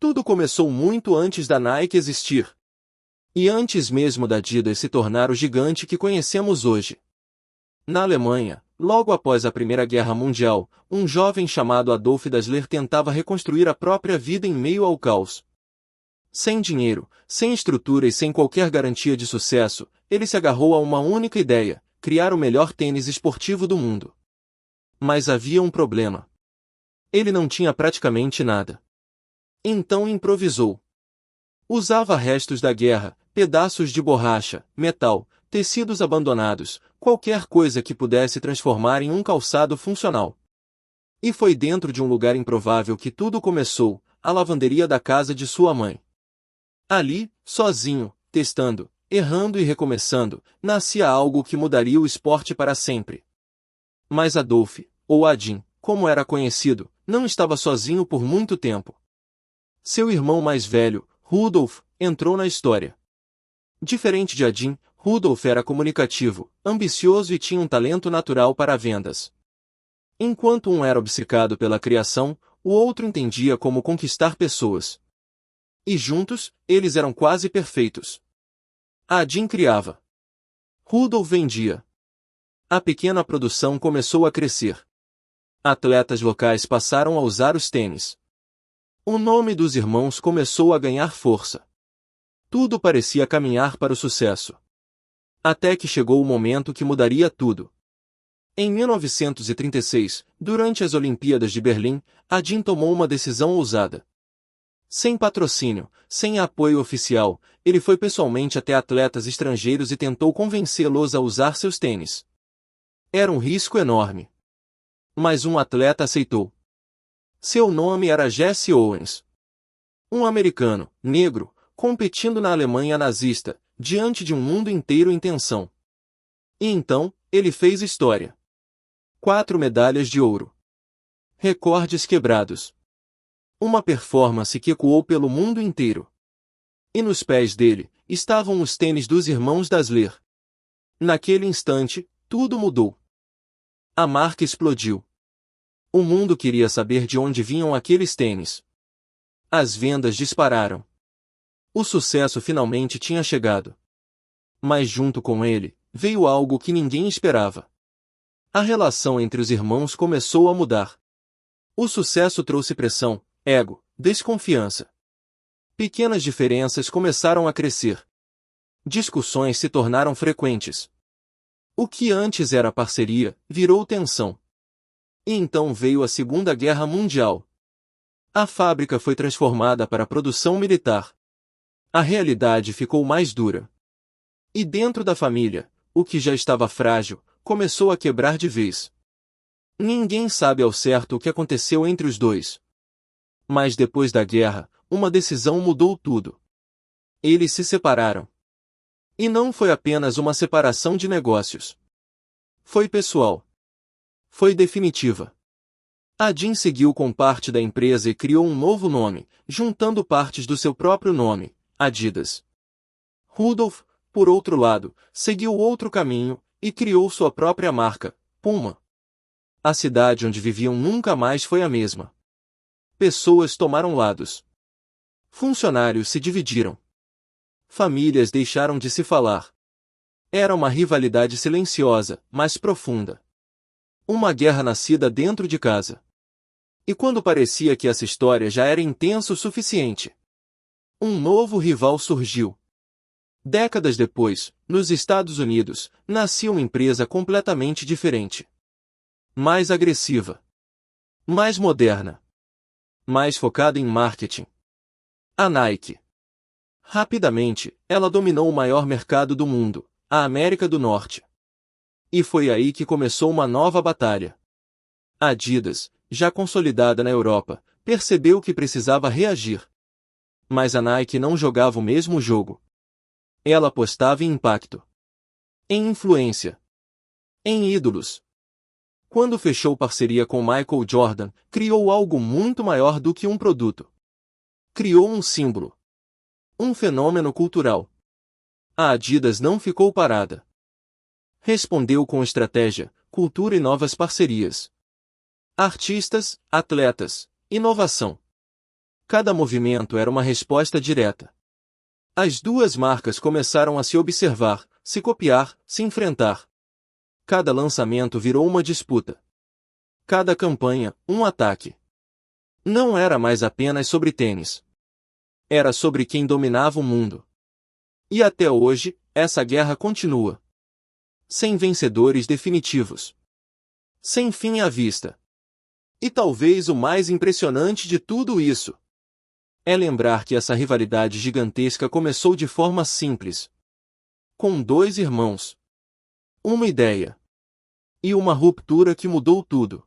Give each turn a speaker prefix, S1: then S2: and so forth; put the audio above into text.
S1: Tudo começou muito antes da Nike existir. E antes mesmo da Adidas se tornar o gigante que conhecemos hoje. Na Alemanha, logo após a Primeira Guerra Mundial, um jovem chamado Adolf Dassler tentava reconstruir a própria vida em meio ao caos. Sem dinheiro, sem estrutura e sem qualquer garantia de sucesso, ele se agarrou a uma única ideia: criar o melhor tênis esportivo do mundo. Mas havia um problema. Ele não tinha praticamente nada. Então improvisou. Usava restos da guerra, pedaços de borracha, metal, tecidos abandonados, qualquer coisa que pudesse transformar em um calçado funcional. E foi dentro de um lugar improvável que tudo começou, a lavanderia da casa de sua mãe. Ali, sozinho, testando, errando e recomeçando, nascia algo que mudaria o esporte para sempre. Mas Adolf, ou Adin, como era conhecido, não estava sozinho por muito tempo. Seu irmão mais velho, Rudolf, entrou na história. Diferente de Adin, Rudolf era comunicativo, ambicioso e tinha um talento natural para vendas. Enquanto um era obcecado pela criação, o outro entendia como conquistar pessoas. E juntos, eles eram quase perfeitos. Adin criava. Rudolf vendia. A pequena produção começou a crescer. Atletas locais passaram a usar os tênis. O nome dos irmãos começou a ganhar força. Tudo parecia caminhar para o sucesso. Até que chegou o momento que mudaria tudo. Em 1936, durante as Olimpíadas de Berlim, Adin tomou uma decisão ousada. Sem patrocínio, sem apoio oficial, ele foi pessoalmente até atletas estrangeiros e tentou convencê-los a usar seus tênis. Era um risco enorme. Mas um atleta aceitou. Seu nome era Jesse Owens. Um americano, negro, competindo na Alemanha nazista, diante de um mundo inteiro em tensão. E então, ele fez história. 4 medalhas de ouro. Recordes quebrados. Uma performance que ecoou pelo mundo inteiro. E nos pés dele, estavam os tênis dos irmãos Dassler. Naquele instante, tudo mudou. A marca explodiu. O mundo queria saber de onde vinham aqueles tênis. As vendas dispararam. O sucesso finalmente tinha chegado. Mas junto com ele, veio algo que ninguém esperava. A relação entre os irmãos começou a mudar. O sucesso trouxe pressão, ego, desconfiança. Pequenas diferenças começaram a crescer. Discussões se tornaram frequentes. O que antes era parceria, virou tensão. E então veio a Segunda Guerra Mundial. A fábrica foi transformada para produção militar. A realidade ficou mais dura. E dentro da família, o que já estava frágil, começou a quebrar de vez. Ninguém sabe ao certo o que aconteceu entre os dois. Mas depois da guerra, uma decisão mudou tudo. Eles se separaram. E não foi apenas uma separação de negócios. Foi pessoal. Foi definitiva. Adin seguiu com parte da empresa e criou um novo nome, juntando partes do seu próprio nome, Adidas. Rudolf, por outro lado, seguiu outro caminho, e criou sua própria marca, Puma. A cidade onde viviam nunca mais foi a mesma. Pessoas tomaram lados. Funcionários se dividiram. Famílias deixaram de se falar. Era uma rivalidade silenciosa, mas profunda. Uma guerra nascida dentro de casa. E quando parecia que essa história já era intensa o suficiente, um novo rival surgiu. Décadas depois, nos Estados Unidos, nascia uma empresa completamente diferente. Mais agressiva. Mais moderna. Mais focada em marketing. A Nike. Rapidamente, ela dominou o maior mercado do mundo, a América do Norte. E foi aí que começou uma nova batalha. A Adidas, já consolidada na Europa, percebeu que precisava reagir. Mas a Nike não jogava o mesmo jogo. Ela apostava em impacto. Em influência. Em ídolos. Quando fechou parceria com Michael Jordan, criou algo muito maior do que um produto. Criou um símbolo. Um fenômeno cultural. A Adidas não ficou parada. Respondeu com estratégia, cultura e novas parcerias. Artistas, atletas, inovação. Cada movimento era uma resposta direta. As duas marcas começaram a se observar, se copiar, se enfrentar. Cada lançamento virou uma disputa. Cada campanha, um ataque. Não era mais apenas sobre tênis. Era sobre quem dominava o mundo. E até hoje, essa guerra continua. Sem vencedores definitivos. Sem fim à vista. E talvez o mais impressionante de tudo isso é lembrar que essa rivalidade gigantesca começou de forma simples. Com dois irmãos. Uma ideia. E uma ruptura que mudou tudo.